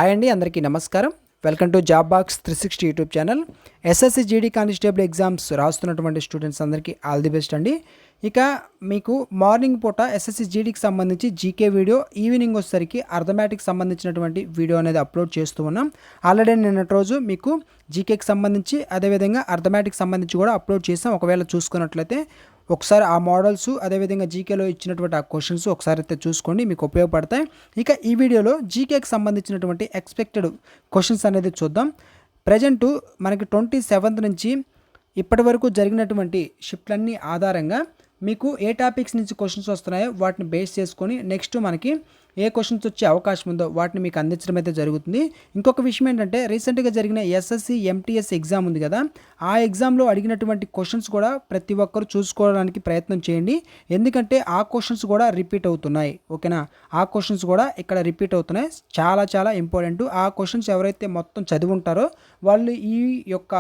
Hi అండి, అందరికీ నమస్కారం. Welcome to job box 360 YouTube channel. SSC GD constable exams రాస్తున్నటువంటి స్టూడెంట్స్ అందరికీ ఆల్ ది బెస్ట్ అండి. ఇక మీకు మార్నింగ్ పూట ఎస్ఎస్సి జీడీకి సంబంధించి జీకే వీడియో, ఈవినింగ్ వచ్చేసరికి అర్థమెటిక్ సంబంధించినటువంటి వీడియో అనేది అప్లోడ్ చేస్తూ ఉన్నాం. ఆల్రెడీ నిన్నటి రోజు మీకు జీకేకి సంబంధించి అదేవిధంగా అర్థమెటిక్ సంబంధించి కూడా అప్లోడ్ చేసాం. ఒకవేళ చూసుకున్నట్లయితే ఒకసారి ఆ మోడల్స్ అదేవిధంగా జీకేలో ఇచ్చినటువంటి ఆ క్వశ్చన్స్ ఒకసారి అయితే చూసుకోండి, మీకు ఉపయోగపడతాయి. ఇక ఈ వీడియోలో జీకేకి సంబంధించినటువంటి ఎక్స్పెక్టెడ్ క్వశ్చన్స్ అనేది చూద్దాం. ప్రజెంటు మనకి 27th నుంచి ఇప్పటి వరకు జరిగినటువంటి షిఫ్ట్లన్నీ ఆధారంగా మీకు ఏ టాపిక్స్ నుంచి క్వశ్చన్స్ వస్తున్నాయో వాటిని బేస్ చేసుకొని నెక్స్ట్ మనకి ఏ క్వశ్చన్స్ వచ్చే అవకాశం ఉందో వాటిని మీకు అందించడం అయితే జరుగుతుంది. ఇంకొక విషయం ఏంటంటే, రీసెంట్గా జరిగిన ఎస్ఎస్సి ఎంటీఎస్ ఎగ్జామ్ ఉంది కదా, ఆ ఎగ్జామ్లో అడిగినటువంటి క్వశ్చన్స్ కూడా ప్రతి ఒక్కరు చూసుకోవడానికి ప్రయత్నం చేయండి. ఎందుకంటే ఆ క్వశ్చన్స్ కూడా రిపీట్ అవుతున్నాయి. ఓకేనా, ఆ క్వశ్చన్స్ కూడా ఇక్కడ రిపీట్ అవుతున్నాయి. చాలా చాలా ఇంపార్టెంట్. ఆ క్వశ్చన్స్ ఎవరైతే మొత్తం చదివి ఉంటారో వాళ్ళు ఈ యొక్క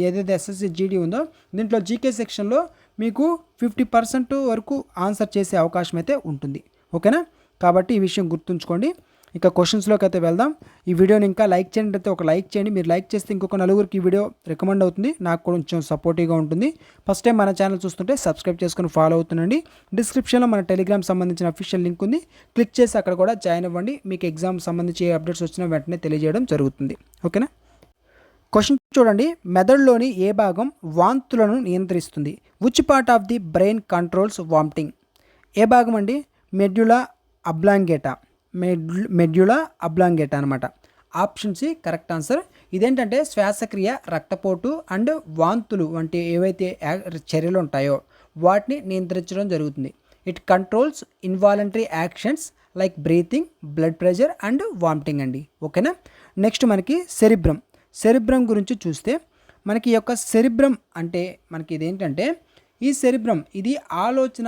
ఏదైతే ఎస్ఎస్సి జీడీ ఉందో దీంట్లో జీకే సెక్షన్లో మీకు 50% వరకు ఆన్సర్ చేసే అవకాశం అయితే ఉంటుంది. ఓకేనా, కాబట్టి ఈ విషయం గుర్తుంచుకోండి. ఇక క్వశ్చన్స్లోకి అయితే వెళ్దాం. ఈ వీడియోని ఇంకా లైక్ చేయండి, అయితే ఒక లైక్ చేయండి. మీరు లైక్ చేస్తే ఇంకొక నలుగురికి ఈ వీడియో రికమెండ్ అవుతుంది, నాకు కొంచెం సపోర్టివ్గా ఉంటుంది. ఫస్ట్ టైం మన ఛానల్ చూస్తుంటే సబ్స్క్రైబ్ చేసుకొని ఫాలో అవుతుండండి. డిస్క్రిప్షన్లో మన టెలిగ్రామ్ సంబంధించిన అఫీషియల్ లింక్ ఉంది, క్లిక్ చేసి అక్కడ కూడా జాయిన్ అవ్వండి. మీకు ఎగ్జామ్ సంబంధించి ఏ అప్డేట్స్ వచ్చినా వెంటనే తెలియజేయడం జరుగుతుంది. ఓకేనా, క్వశ్చన్ చూడండి. మెదడులోని ఏ భాగం వాంతులను నియంత్రిస్తుంది? Which part of the brain controls vomiting? ఏ భాగం అండి? Medulla oblongata. మెడ్యులా అబ్లాంగేటా అనమాట. Option C correct answer. ఇదేంటంటే శ్వాసక్రియ, రక్తపోటు అండ్ వాంతులు వంటి ఏవైతే చర్యలు ఉంటాయో వాటిని నియంత్రించడం జరుగుతుంది. It controls involuntary actions like breathing, blood pressure and vomiting అండి. ఓకేనా, నెక్స్ట్ మనకి సెరిబ్రం గురించి చూస్తే మనకి ఈ యొక్క సెరిబ్రం అంటే మనకి ఇదేంటంటే, ఈ సెరిబ్రం ఇది ఆలోచన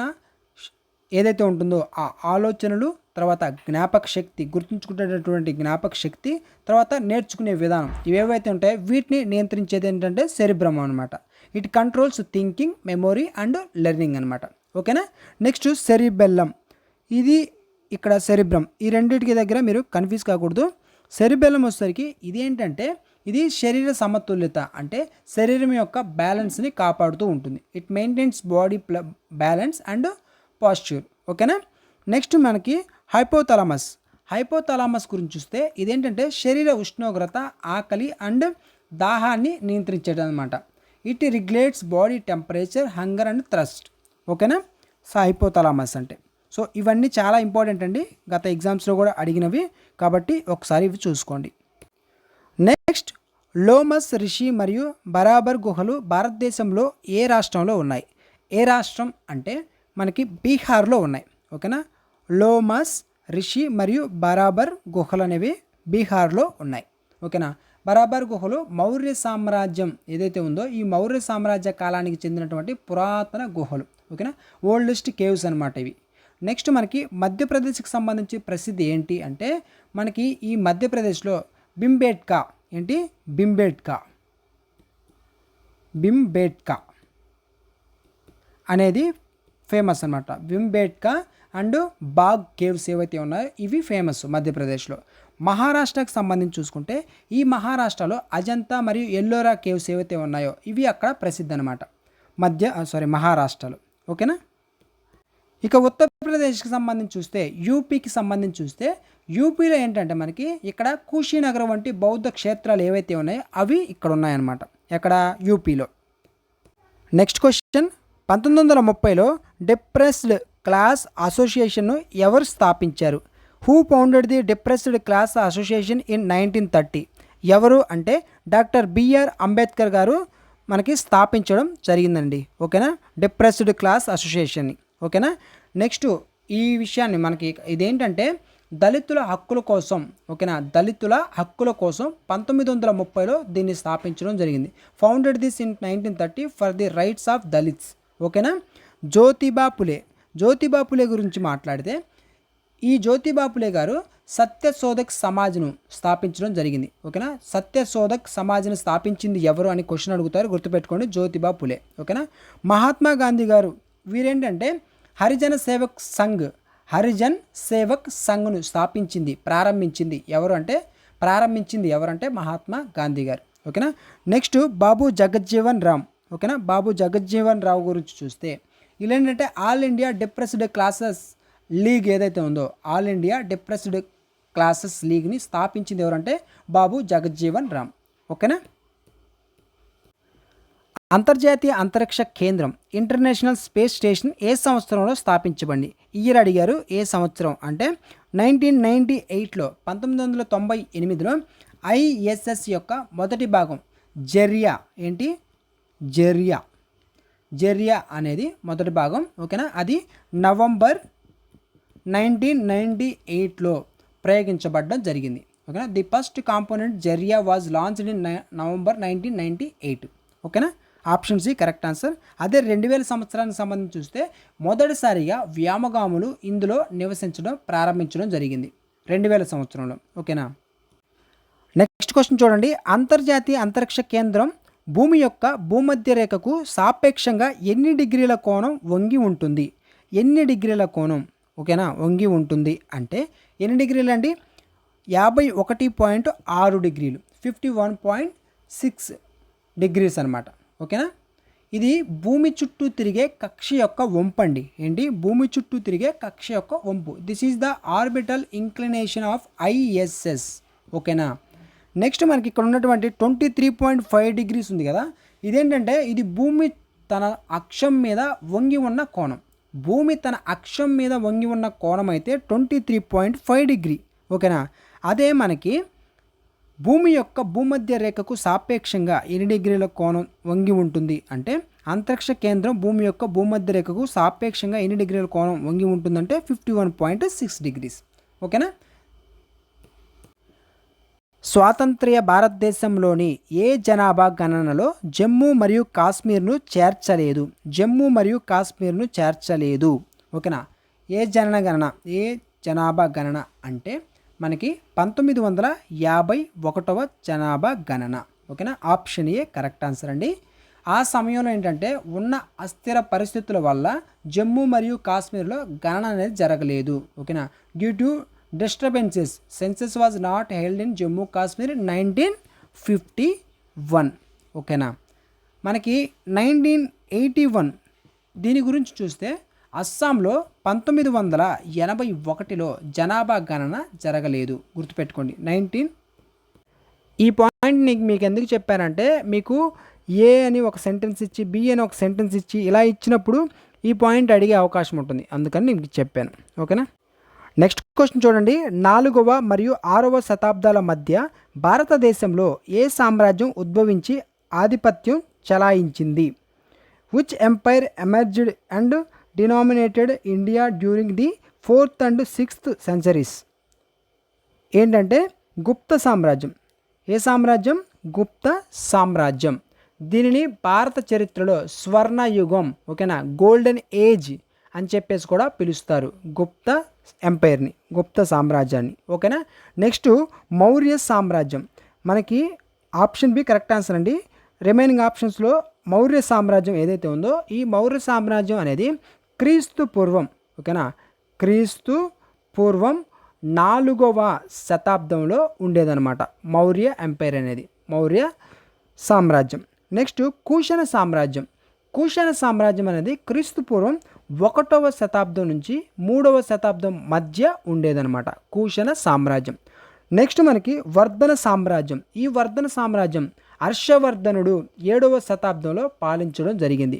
ఏదైతే ఉంటుందో ఆ ఆలోచనలు, తర్వాత జ్ఞాపక శక్తి, గుర్తుంచుకునేటటువంటి జ్ఞాపక శక్తి, తర్వాత నేర్చుకునే విధానం, ఇవేవైతే ఉంటాయో వీటిని నియంత్రించేది ఏంటంటే సెరిబ్రం అనమాట. It controls thinking, memory and learning అనమాట. ఓకేనా, నెక్స్ట్ సెరిబెల్లం. ఇది ఇక్కడ సెరిబ్రం, ఈ రెండింటికి దగ్గర మీరు కన్ఫ్యూజ్ కాకూడదు. సెరిబెల్లం వచ్చేసరికి ఇది ఏంటంటే ఇది శరీర సమతుల్యత, అంటే శరీరం యొక్క బ్యాలెన్స్ని కాపాడుతూ ఉంటుంది. It maintains body balance and posture. ఓకేనా, నెక్స్ట్ మనకి హైపోథాలమస్ గురించి చూస్తే ఇదేంటంటే శరీర ఉష్ణోగ్రత, ఆకలి అండ్ దాహాన్ని నియంత్రించేది అనమాట. It regulates body temperature, hunger and thrust. ఓకేనా, సో హైపోథాలమస్ అంటే సో ఇవన్నీ చాలా ఇంపార్టెంట్ అండి, గత ఎగ్జామ్స్లో కూడా అడిగినవి, కాబట్టి ఒకసారి ఇవి చూసుకోండి. నెక్స్ట్, లోమస్ రిషి మరియు బరాబర్ గుహలు భారతదేశంలో ఏ రాష్ట్రంలో ఉన్నాయి? ఏ రాష్ట్రం అంటే మనకి బీహార్లో ఉన్నాయి. ఓకేనా, లోమస్ రిషి మరియు బరాబర్ గుహలు అనేవి బీహార్లో ఉన్నాయి. ఓకేనా, బరాబర్ గుహలు మౌర్య సామ్రాజ్యం ఏదైతే ఉందో ఈ మౌర్య సామ్రాజ్య కాలానికి చెందినటువంటి పురాతన గుహలు. ఓకేనా, ఓల్డెస్ట్ కేవ్స్ అనమాట ఇవి. నెక్స్ట్ మనకి మధ్యప్రదేశ్కి సంబంధించి ప్రసిద్ధి ఏంటి అంటే మనకి ఈ మధ్యప్రదేశ్లో భింబేట్కా అనేది ఫేమస్ అనమాట. భింబేట్కా అండ్ బాగ్ కేవ్స్ ఏవైతే ఉన్నాయో ఇవి ఫేమస్ మధ్యప్రదేశ్లో. మహారాష్ట్రకు సంబంధించి చూసుకుంటే ఈ మహారాష్ట్రలో అజంతా మరియు ఎల్లోరా కేవ్స్ ఏవైతే ఉన్నాయో ఇవి అక్కడ ప్రసిద్ధి అనమాట మహారాష్ట్రలో. ఓకేనా, ఇక ఉత్తరప్రదేశ్కి సంబంధించి చూస్తే యూపీకి సంబంధించి చూస్తే యూపీలో ఏంటంటే మనకి ఇక్కడ కుషీనగర్ వంటి బౌద్ధ క్షేత్రాలు ఏవైతే ఉన్నాయో అవి ఇక్కడ ఉన్నాయన్నమాట. ఎక్కడ? యూపీలో. నెక్స్ట్ క్వశ్చన్, 1930లో డిప్రెస్డ్ క్లాస్ అసోసియేషన్ను ఎవరు స్థాపించారు? Who founded the depressed class association in 1930? ఎవరు అంటే డాక్టర్ బిఆర్ అంబేద్కర్ గారు మనకి స్థాపించడం జరిగిందండి. ఓకేనా, డిప్రెస్డ్ క్లాస్ అసోసియేషన్ని. ఓకేనా, నెక్స్ట్ ఈ విషయాన్ని మనకి ఇదేంటంటే దళితుల హక్కుల కోసం. ఓకేనా, దళితుల హక్కుల కోసం 1930లో దీన్ని స్థాపించడం జరిగింది. Founded this in 1930 for the rights of Dalits. ఓకేనా, జ్యోతిబా పులే గురించి మాట్లాడితే ఈ జ్యోతిబా పులే గారు సత్యశోధక్ సమాజ్ను స్థాపించడం జరిగింది. ఓకేనా, సత్యశోధక్ సమాజ్ను స్థాపించింది ఎవరు అని క్వశ్చన్ అడుగుతారు, గుర్తుపెట్టుకోండి, జ్యోతిబా పులే. ఓకేనా, మహాత్మా గాంధీ గారు వీరేంటంటే హరిజన్ సేవక్ సంఘ్ను ప్రారంభించింది ఎవరు అంటే ప్రారంభించింది ఎవరంటే మహాత్మా గాంధీ గారు. ఓకేనా. నెక్స్ట్ బాబు జగజ్జీవన్ రామ్. ఓకేనా. బాబు జగజ్జీవన్ రావు గురించి చూస్తే ఇలా ఏంటంటే all India depressed classes league ఏదైతే ఉందో ఆల్ ఇండియా డిప్రెస్డ్ క్లాసెస్ లీగ్ని స్థాపించింది ఎవరంటే బాబు జగజ్జీవన్ రామ్. ఓకేనా. అంతర్జాతీయ అంతరిక్ష కేంద్రం ఇంటర్నేషనల్ స్పేస్ స్టేషన్ ఏ సంవత్సరంలో స్థాపించబడింది? ఇయర్ అడిగారు. ఏ సంవత్సరం అంటే 1998లో 1998లో ఐఎస్ఎస్ యొక్క మొదటి భాగం జెరియా ఏంటి జెరియా అనేది మొదటి భాగం. ఓకేనా. అది నవంబర్ 1998లో ప్రయోగించబడడం జరిగింది. ఓకేనా. The first component Zarya was launched in November 1998. ఓకేనా. Option C correct answer. అదే 2000 సంవత్సరానికి సంబంధించి చూస్తే మొదటిసారిగా వ్యోమగాములు ఇందులో నివసించడం ప్రారంభించడం జరిగింది 2000 సంవత్సరంలో. ఓకేనా. నెక్స్ట్ క్వశ్చన్ చూడండి. అంతర్జాతీయ అంతరిక్ష కేంద్రం భూమి యొక్క భూమధ్య రేఖకు సాపేక్షంగా ఎన్ని డిగ్రీల కోణం వంగి ఉంటుంది? ఎన్ని డిగ్రీల కోణం ఓకేనా వంగి ఉంటుంది అంటే ఎన్ని డిగ్రీలు అండి? 51.6 డిగ్రీలు 51.6 డిగ్రీస్ అనమాట. ఓకేనా. ఇది భూమి చుట్టూ తిరిగే కక్ష యొక్క వంపు అండి. ఏంటి? భూమి చుట్టూ తిరిగే కక్ష యొక్క వంపు. This is the orbital inclination of ISS. ఓకేనా. నెక్స్ట్ మనకి ఇక్కడ ఉన్నటువంటి 23.5 డిగ్రీస్ ఉంది కదా, ఇదేంటంటే ఇది భూమి తన అక్షం మీద వంగి ఉన్న కోణం. భూమి తన అక్షం మీద వంగి ఉన్న కోణం అయితే 23.5 డిగ్రీ. ఓకేనా. అదే మనకి భూమి యొక్క భూమధ్య రేఖకు సాపేక్షంగా ఎన్ని డిగ్రీల కోణం వంగి ఉంటుంది అంటే అంతరిక్ష కేంద్రం భూమి యొక్క భూమధ్య రేఖకు సాపేక్షంగా ఎన్ని డిగ్రీల కోణం వంగి ఉంటుందంటే 51.6 డిగ్రీస్. ఓకేనా. స్వాతంత్ర్య భారతదేశంలోని ఏ జనాభా గణనలో జమ్మూ మరియు కాశ్మీర్ను చేర్చలేదు? జమ్మూ మరియు కాశ్మీర్ను చేర్చలేదు. ఓకేనా. ఏ జనాభా గణన అంటే మనకి 1951వ జనాభా గణన. ఓకేనా. ఆప్షన్ ఏ కరెక్ట్ ఆన్సర్ అండి. ఆ సమయంలో ఏంటంటే ఉన్న అస్థిర పరిస్థితుల వల్ల జమ్మూ మరియు కాశ్మీర్లో గణన అనేది జరగలేదు. ఓకేనా. Due to disturbances census was not held in Jammu Kashmir 1951. ఓకేనా. మనకి 1981 దీని గురించి చూస్తే అస్సాంలో 1981లో జనాభా గణన జరగలేదు. గుర్తుపెట్టుకోండి. ఈ పాయింట్ మీకు ఎందుకు చెప్పానంటే మీకు ఏ అని ఒక సెంటెన్స్ ఇచ్చి బి అని ఒక సెంటెన్స్ ఇచ్చి ఇలా ఇచ్చినప్పుడు ఈ పాయింట్ అడిగే అవకాశం ఉంటుంది, అందుకని నేను చెప్పాను. ఓకేనా. నెక్స్ట్ క్వశ్చన్ చూడండి. 4వ మరియు 6వ శతాబ్దాల మధ్య భారతదేశంలో ఏ సామ్రాజ్యం ఉద్భవించి ఆధిపత్యం చెలాయించింది? Which empire emerged and dominated India during the 4th and 6th centuries? ఏంటంటే గుప్త సామ్రాజ్యం. ఏ సామ్రాజ్యం? గుప్త సామ్రాజ్యం. దీనిని భారత చరిత్రలో స్వర్ణయుగం, ఓకేనా, గోల్డెన్ ఏజ్ అని చెప్పేసి కూడా పిలుస్తారు. గుప్త ఎంపైర్ని, గుప్త సామ్రాజ్యాన్ని. ఓకేనా. నెక్స్ట్ మౌర్య సామ్రాజ్యం. మనకి ఆప్షన్ బి కరెక్ట్ ఆన్సర్ అండి. రిమైనింగ్ ఆప్షన్స్లో మౌర్య సామ్రాజ్యం ఏదైతే ఉందో ఈ మౌర్య సామ్రాజ్యం అనేది క్రీస్తు పూర్వం, ఓకేనా, క్రీస్తు పూర్వం 4వ శతాబ్దంలో ఉండేదన్నమాట మౌర్య ఎంపైర్ అనేది, మౌర్య సామ్రాజ్యం. నెక్స్ట్ కుషాణ సామ్రాజ్యం. కుషాణ సామ్రాజ్యం అనేది క్రీస్తు పూర్వం 1వ శతాబ్దం నుంచి 3వ శతాబ్దం మధ్య ఉండేదన్నమాట కుషాణ సామ్రాజ్యం. నెక్స్ట్ మనకి వర్ధన సామ్రాజ్యం. ఈ వర్ధన సామ్రాజ్యం హర్షవర్ధనుడు 7వ శతాబ్దంలో పాలించడం జరిగింది.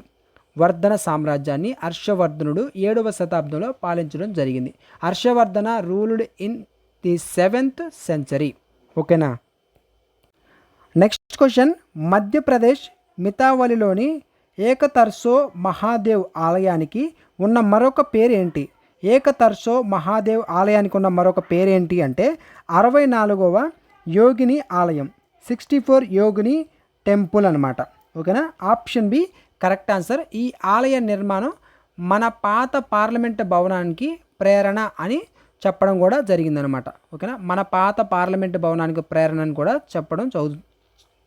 వర్ధన సామ్రాజ్యాన్ని హర్షవర్ధనుడు 7వ శతాబ్దంలో పాలించడం జరిగింది. Harshavardhana ruled in the 7th century. ఓకేనా. Next question. మధ్యప్రదేశ్ మితావలిలోని ఏకతర్సో మహాదేవ్ ఆలయానికి ఉన్న మరొక పేరు ఏంటి? ఏకతర్సో మహాదేవ్ ఆలయానికి ఉన్న మరొక పేరు ఏంటి అంటే 64వ యోగిని ఆలయం, 64 యోగిని టెంపుల్ అనమాట. ఓకేనా. Option B correct answer. ఈ ఆలయ నిర్మాణం మన పాత పార్లమెంట్ భవనానికి ప్రేరణ అని చెప్పడం కూడా జరిగిందనమాట. ఓకేనా. మన పాత పార్లమెంట్ భవనానికి ప్రేరణ అని కూడా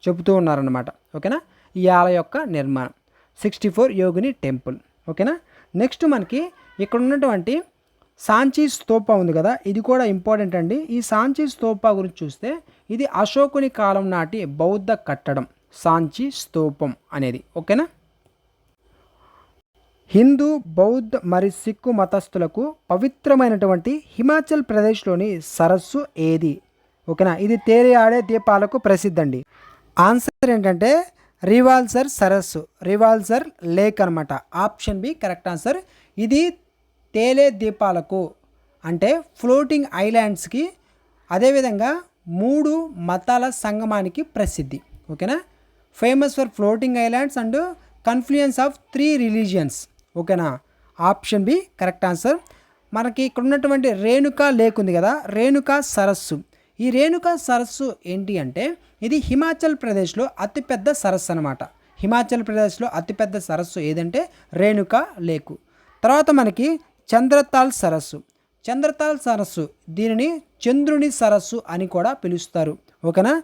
చెబుతూ ఉన్నారనమాట. ఓకేనా. ఈ ఆలయ యొక్క నిర్మాణం 64 యోగిని టెంపుల్. ఓకేనా. నెక్స్ట్ మనకి ఇక్కడ ఉన్నటువంటి సాంచి స్తూప ఉంది కదా, ఇది కూడా ఇంపార్టెంట్ అండి. ఈ సాంచి స్తూప గురించి చూస్తే ఇది అశోకుని కాలం నాటి బౌద్ధ కట్టడం, సాంచి స్తూపం అనేది. ఓకేనా. హిందూ, బౌద్ధ మరియు సిక్కు మతస్థులకు పవిత్రమైనటువంటి హిమాచల్ ప్రదేశ్లోని సరస్సు ఏది? ఓకేనా. ఇది తేలియాడే దీపాలకు ప్రసిద్ధి అండి. ఆన్సర్ ఏంటంటే రివాల్సర్ సరస్సు, రివాల్సర్ లేక్ అనమాట. Option B correct answer. ఇది తేలే దీపాలకు అంటే ఫ్లోటింగ్ ఐలాండ్స్కి, అదేవిధంగా 3 మతాల సంగమానికి ప్రసిద్ధి. ఓకేనా. Famous for floating islands and confluence of 3 religions. ఓకేనా. Option B correct answer. మనకి ఇక్కడ ఉన్నటువంటి రేణుకా లేక్ ఉంది కదా, రేణుకా సరస్సు. ఈ రేణుకా సరస్సు ఏంటి అంటే ఇది హిమాచల్ ప్రదేశ్లో అతిపెద్ద సరస్సు అనమాట. హిమాచల్ ప్రదేశ్లో అతిపెద్ద సరస్సు ఏదంటే రేణుకా లేకు. తర్వాత మనకి చంద్రతాల్ సరస్సు. చంద్రతాల్ సరస్సు, దీనిని చంద్రుని సరస్సు అని కూడా పిలుస్తారు. ఓకేనా.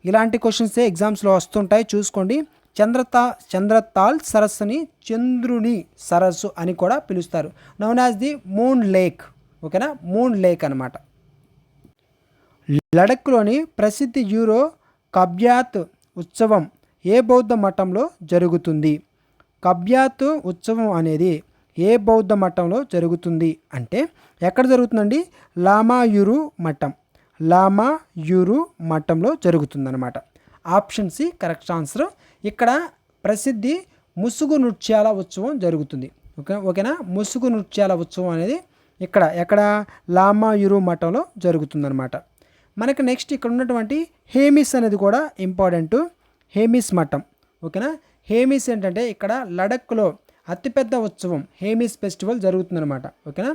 ఇలాంటి క్వశ్చన్సే ఎగ్జామ్స్లో వస్తుంటాయి, చూసుకోండి. చంద్రతాల్ సరస్సుని చంద్రుని సరస్సు అని కూడా పిలుస్తారు. Noun as the moon lake. ఓకేనా, మూన్ లేక్ అనమాట. లడఖ్లోని ప్రసిద్ధి యూరో కబ్యాత్ ఉత్సవం ఏ బౌద్ధ మఠంలో జరుగుతుంది? కబ్యాత్ ఉత్సవం అనేది ఏ బౌద్ధ మఠంలో జరుగుతుంది అంటే ఎక్కడ జరుగుతుందండి? లామాయూరు మఠం, లామాయూరు మఠంలో జరుగుతుందన్నమాట. Option C correct answer. ఇక్కడ ప్రసిద్ధి ముసుగు నృత్యాల ఉత్సవం జరుగుతుంది. ఓకేనా. ముసుగు నృత్యాల ఉత్సవం అనేది ఎక్కడ లామాయూరు మఠంలో జరుగుతుందన్నమాట. మనకి నెక్స్ట్ ఇక్కడ ఉన్నటువంటి హేమిస్ అనేది కూడా ఇంపార్టెంట్. హేమిస్ మఠం. ఓకేనా. హేమిస్ ఏంటంటే ఇక్కడ లడఖ్లో అతిపెద్ద ఉత్సవం హేమిస్ ఫెస్టివల్ జరుగుతుందన్నమాట. ఓకేనా.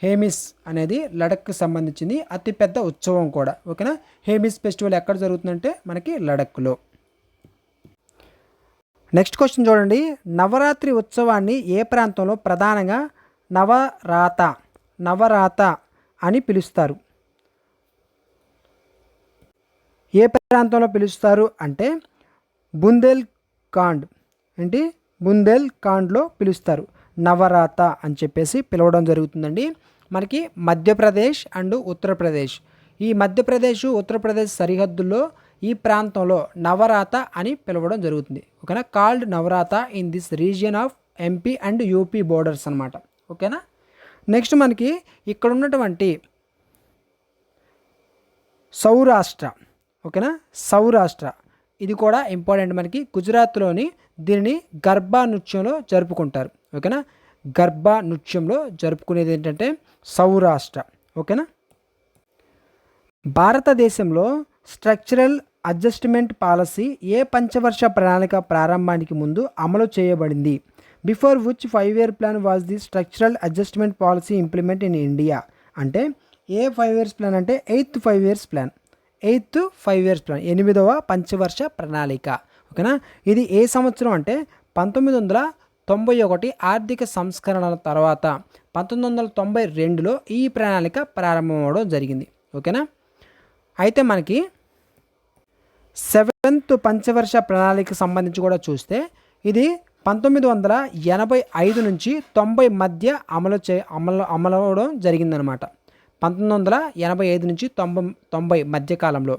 హేమిస్ అనేది లడఖ్కి సంబంధించింది అతిపెద్ద ఉత్సవం కూడా. ఓకేనా. హేమిస్ ఫెస్టివల్ ఎక్కడ జరుగుతుందంటే మనకి లడఖ్లో. నెక్స్ట్ క్వశ్చన్ చూడండి. నవరాత్రి ఉత్సవాన్ని ఏ ప్రాంతంలో ప్రధానంగా నవరాత అని పిలుస్తారు? ఏ ప్రాంతంలో పిలుస్తారు అంటే బుందేల్ఖండ్లో పిలుస్తారు. నవరాత అని చెప్పేసి పిలవడం జరుగుతుందండి. మనకి మధ్యప్రదేశ్ అండ్ ఉత్తరప్రదేశ్, ఈ మధ్యప్రదేశ్ ఉత్తరప్రదేశ్ సరిహద్దుల్లో ఈ ప్రాంతంలో నవరాత అని పిలవడం జరుగుతుంది. ఓకేనా. కాల్డ్ నవరాత in this region of MP and UP borders అనమాట. ఓకేనా. నెక్స్ట్ మనకి ఇక్కడ ఉన్నటువంటి సౌరాష్ట్ర. ఓకేనా. సౌరాష్ట్ర ఇది కూడా ఇంపార్టెంట్ మనకి. గుజరాత్లోని దీనిని గర్భా నృత్యంలో జరుపుకుంటారు. ఓకేనా. గర్భా నృత్యంలో జరుపుకునేది ఏంటంటే సౌరాష్ట్ర. ఓకేనా. భారతదేశంలో స్ట్రక్చరల్ అడ్జస్ట్మెంట్ పాలసీ ఏ పంచవర్ష ప్రణాళిక ప్రారంభానికి ముందు అమలు చేయబడింది? Before which 5-year plan was the structural adjustment policy implement in India? అంటే ఏ 5 years ప్లాన్ అంటే 8th 5 years plan. 8th 5 years plan, 8వ పంచవర్ష ప్రణాళిక. ఓకేనా. ఇది ఏ సంవత్సరం అంటే 1991 ఆర్థిక సంస్కరణల తర్వాత 1992లో ఈ ప్రణాళిక ప్రారంభమవడం జరిగింది. ఓకేనా. అయితే మనకి 7th పంచవర్ష ప్రణాళికకు సంబంధించి కూడా చూస్తే ఇది 1985 నుంచి 90 మధ్య అమలవడం జరిగిందనమాట. 1985 నుంచి 90 మధ్యకాలంలో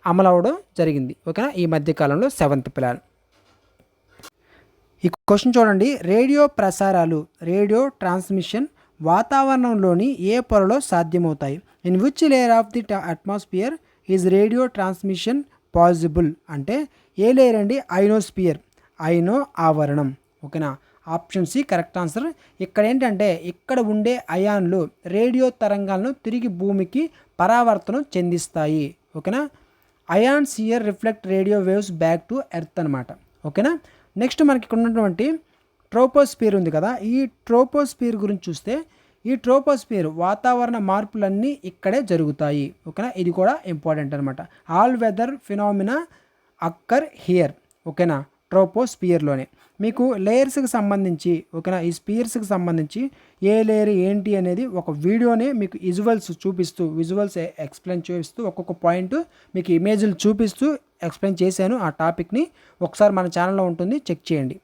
అమలవడం జరిగింది. ఓకేనా. ఈ మధ్యకాలంలో 7th ప్లాన్. ఈ క్వశ్చన్ చూడండి. రేడియో ప్రసారాలు, రేడియో ట్రాన్స్మిషన్ వాతావరణంలోని ఏ పొరలో సాధ్యమవుతాయి? In which layer of the atmosphere is radio transmission possible? అంటే ఏ లేయర్ అండి? ఐనోస్ఫియర్, ఐనో ఆవరణం. ఓకేనా. Option C correct answer. ఇక్కడ ఏంటంటే ఇక్కడ ఉండే అయాన్లు రేడియో తరంగాలను తిరిగి భూమికి పరావర్తనం చెందిస్తాయి. ఓకేనా. Ions here reflect radio waves back to earth అనమాట. ఓకేనా. నెక్స్ట్ మనకి ఇక్కడ ఉన్నటువంటి ట్రోపోస్ఫియర్ ఉంది కదా, ఈ ట్రోపోస్ఫియర్ గురించి చూస్తే ఈ ట్రోపోస్ఫియర్ వాతావరణ మార్పులన్నీ ఇక్కడే జరుగుతాయి. ఓకేనా. ఇది కూడా ఇంపార్టెంట్ అనమాట. All weather phenomena occur here. ఓకేనా. ట్రోపోస్ఫియర్లోనే మీకు లేయర్స్కి సంబంధించి, ఓకేనా, ఈ స్పియర్స్కి సంబంధించి ఏ లేయర్ ఏంటి అనేది ఒక వీడియోనే మీకు విజువల్స్ ఎక్స్ప్లెయిన్ చేస్తూ ఒక్కొక్క పాయింట్ మీకు ఇమేజ్లు చూపిస్తూ ఎక్స్ప్లెయిన్ చేశాను. ఆ టాపిక్ని ఒకసారి మన ఛానల్లో ఉంటుంది, చెక్ చేయండి.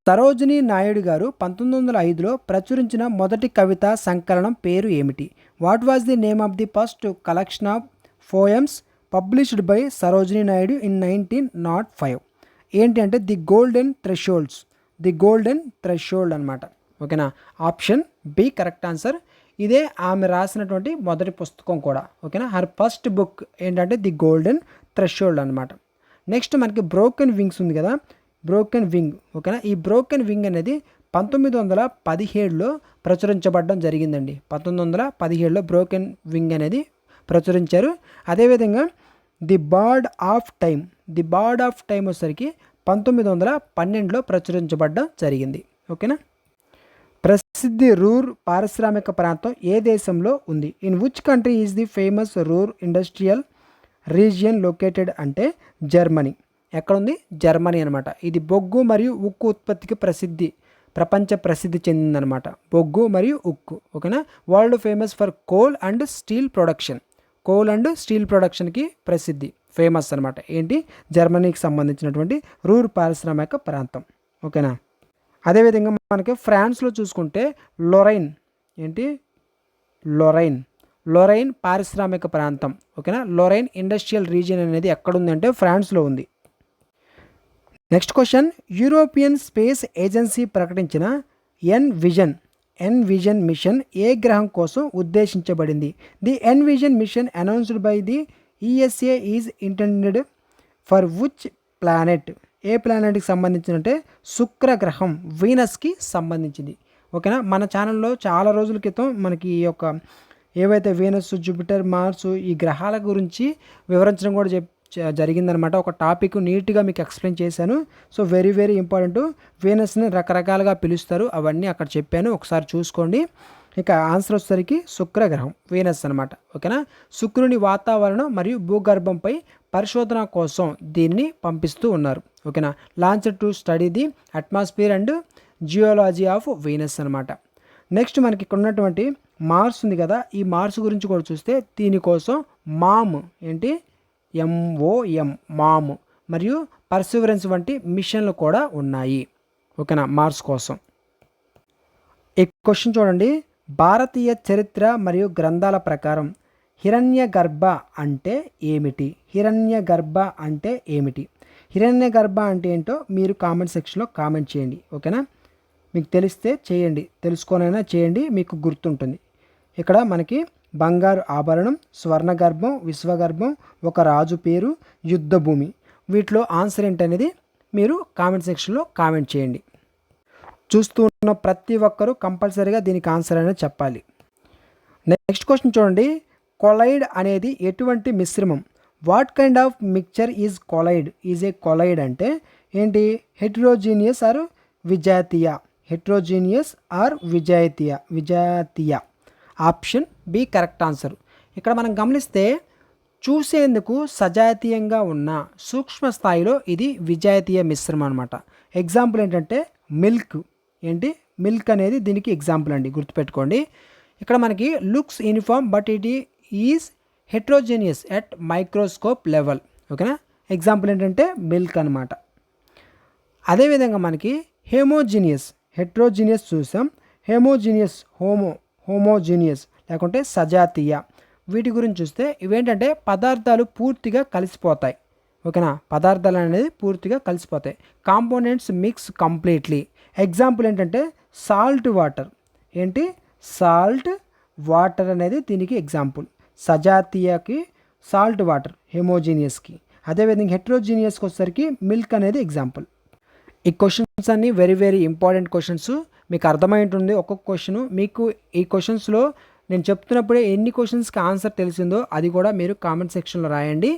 సరోజినీ నాయుడు గారు 1905లో ప్రచురించిన మొదటి కవితా సంకలనం పేరు ఏమిటి? What was the name of the first collection of poems published by Sarojini Naidu in 1905. ఏంటి అంటే ది గోల్డెన్ థ్రెషోల్డ్ అనమాట. ఓకేనా, ఆప్షన్ బి కరెక్ట్ ఆన్సర్. ఇదే ఆమె రాసినటువంటి మొదటి పుస్తకం కూడా. ఓకేనా, హర్ ఫస్ట్ బుక్ ఏంటంటే ది గోల్డెన్ థ్రెషోల్డ్ అనమాట. నెక్స్ట్ మనకి బ్రోకెన్ వింగ్స్ ఉంది కదా, బ్రోకెన్ వింగ్. ఓకేనా, ఈ బ్రోకెన్ వింగ్ అనేది 1917లో ప్రచురించబడడం జరిగిందండి. 1917లో బ్రోకెన్ వింగ్ అనేది ప్రచురించారు. అదేవిధంగా ది బార్డ్ ఆఫ్ టైమ్ వచ్చేసరికి 1912లో ప్రచురించబడడం జరిగింది. ఓకేనా, ప్రసిద్ధి రూర్ పారిశ్రామిక ప్రాంతం ఏ దేశంలో ఉంది? In which country is the famous రూర్ industrial region located అంటే జర్మనీ. ఎక్కడుంది? జర్మనీ అనమాట. ఇది బొగ్గు మరియు ఉక్కు ఉత్పత్తికి ప్రపంచ ప్రసిద్ధి చెందిందనమాట. బొగ్గు మరియు ఉక్కు. ఓకేనా, world famous for coal and steel ప్రొడక్షన్కి ఫేమస్ అనమాట. ఏంటి? జర్మనీకి సంబంధించినటువంటి రూర్ పారిశ్రామిక ప్రాంతం. ఓకేనా, అదేవిధంగా మనకి ఫ్రాన్స్లో చూసుకుంటే లొరైన్ పారిశ్రామిక ప్రాంతం. ఓకేనా, లొరైన్ ఇండస్ట్రియల్ రీజియన్ అనేది ఎక్కడుందంటే ఫ్రాన్స్లో ఉంది. Next question, European Space Agency ప్రకటించిన ఎన్విజన్ మిషన్ ఏ గ్రహం కోసం ఉద్దేశించబడింది? The EnVision mission announced by the ESA is intended for which planet? ఏ ప్లానెట్కి సంబంధించినంటే శుక్రగ్రహం, వీనస్కి సంబంధించింది. ఓకేనా, మన ఛానల్లో చాలా రోజుల క్రితం మనకి ఈ యొక్క ఏవైతే వీనస్, జూపిటర్, మార్స్ ఈ గ్రహాల గురించి వివరించడం కూడా జరిగిందనమాట. ఒక టాపిక్ నీట్గా మీకు ఎక్స్ప్లెయిన్ చేశాను. So very very important. వీనస్ని రకరకాలుగా పిలుస్తారు, అవన్నీ అక్కడ చెప్పాను, ఒకసారి చూసుకోండి. ఇక ఆన్సర్ వచ్చేసరికి శుక్రగ్రహం, వీనస్ అనమాట. ఓకేనా, శుక్రుని వాతావరణం మరియు భూగర్భంపై పరిశోధన కోసం దీన్ని పంపిస్తూ ఉన్నారు. ఓకేనా, launch to study the atmosphere and geology of Venus అనమాట. నెక్స్ట్ మనకి ఇక్కడ ఉన్నటువంటి మార్స్ ఉంది కదా, ఈ మార్స్ గురించి కూడా చూస్తే దీనికోసం MOM మామ్ మరియు పర్సివరెన్స్ వంటి మిషన్లు కూడా ఉన్నాయి. ఓకేనా, మార్స్ కోసం. ఈ క్వశ్చన్ చూడండి, భారతీయ చరిత్ర మరియు గ్రంథాల ప్రకారం హిరణ్యగర్భ అంటే ఏమిటి? హిరణ్యగర్భ అంటే ఏంటో మీరు కామెంట్ సెక్షన్లో కామెంట్ చేయండి. ఓకేనా, మీకు తెలిస్తే చేయండి, తెలుసుకోనైనా చేయండి, మీకు గుర్తుంటుంది. ఇక్కడ మనకి బంగారు ఆభరణం, స్వర్ణగర్భం, విశ్వగర్భం, ఒక రాజు పేరు, యుద్ధభూమి. వీటిలో ఆన్సర్ ఏంటనేది మీరు కామెంట్ సెక్షన్లో కామెంట్ చేయండి. చూస్తూ ఉన్న ప్రతి ఒక్కరూ కంపల్సరీగా దీనికి ఆన్సర్ అనేది చెప్పాలి. నెక్స్ట్ క్వశ్చన్ చూడండి, కొలైడ్ అనేది ఎటువంటి మిశ్రమం? What kind of mixture is colloid? ఏ కొలైడ్ అంటే ఏంటి? హెట్రోజీనియస్ ఆర్ విజాతీయ. Option B correct answer. ఇక్కడ మనం గమనిస్తే చూసేందుకు సజాతీయంగా ఉన్న సూక్ష్మ స్థాయిలో ఇది విజాతీయ మిశ్రమం అనమాట. ఎగ్జాంపుల్ ఏంటంటే మిల్క్ అనేది దీనికి ఎగ్జాంపుల్ అండి, గుర్తుపెట్టుకోండి. ఇక్కడ మనకి looks uniform but it is heterogeneous at microscope level. ఓకేనా, ఎగ్జాంపుల్ ఏంటంటే మిల్క్ అనమాట. అదేవిధంగా మనకి హెట్రోజీనియస్ చూసాం, హోమోజీనియస్ లేకుంటే సజాతీయ. వీటి గురించి చూస్తే ఇవేంటంటే పదార్థాలు పూర్తిగా కలిసిపోతాయి. ఓకేనా, పదార్థాలు అనేది పూర్తిగా కలిసిపోతాయి. Components mix completely. ఎగ్జాంపుల్ ఏంటంటే సాల్ట్ వాటర్ అనేది దీనికి ఎగ్జాంపుల్. సజాతీయకి సాల్ట్ వాటర్, హోమోజీనియస్కి. అదేవిధంగా హెట్రోజీనియస్కి వచ్చేసరికి మిల్క్ అనేది ఎగ్జాంపుల్. ఈ క్వశ్చన్స్ అన్నీ వెరీ వెరీ ఇంపార్టెంట్ క్వశ్చన్స్. మీకు అర్థమై ఉంటుంది ఒక్కొక్క క్వశ్చను. మీకు ఈ క్వశ్చన్స్లో నేను చెప్తున్నప్పుడే ఎన్ని క్వశ్చన్స్కి ఆన్సర్ తెలిసిందో అది కూడా మీరు కామెంట్ సెక్షన్లో రాయండి.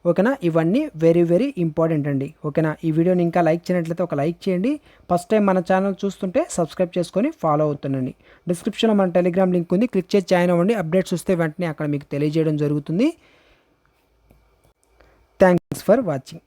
ఓకేనా, ఇవన్నీ వెరీ వెరీ ఇంపార్టెంట్ అండి. ఓకేనా, ఈ వీడియోని ఇంకా లైక్ చేయనట్లయితే ఒక లైక్ చేయండి. ఫస్ట్ టైం మన ఛానల్ చూస్తుంటే సబ్స్క్రైబ్ చేసుకొని ఫాలో అవుతుండండి. డిస్క్రిప్షన్లో మన టెలిగ్రామ్ లింక్ ఉంది, క్లిక్ చేసి జాయిన్ అవ్వండి. అప్డేట్స్ వస్తే వెంటనే అక్కడ మీకు తెలియజేయడం జరుగుతుంది. Thanks for watching.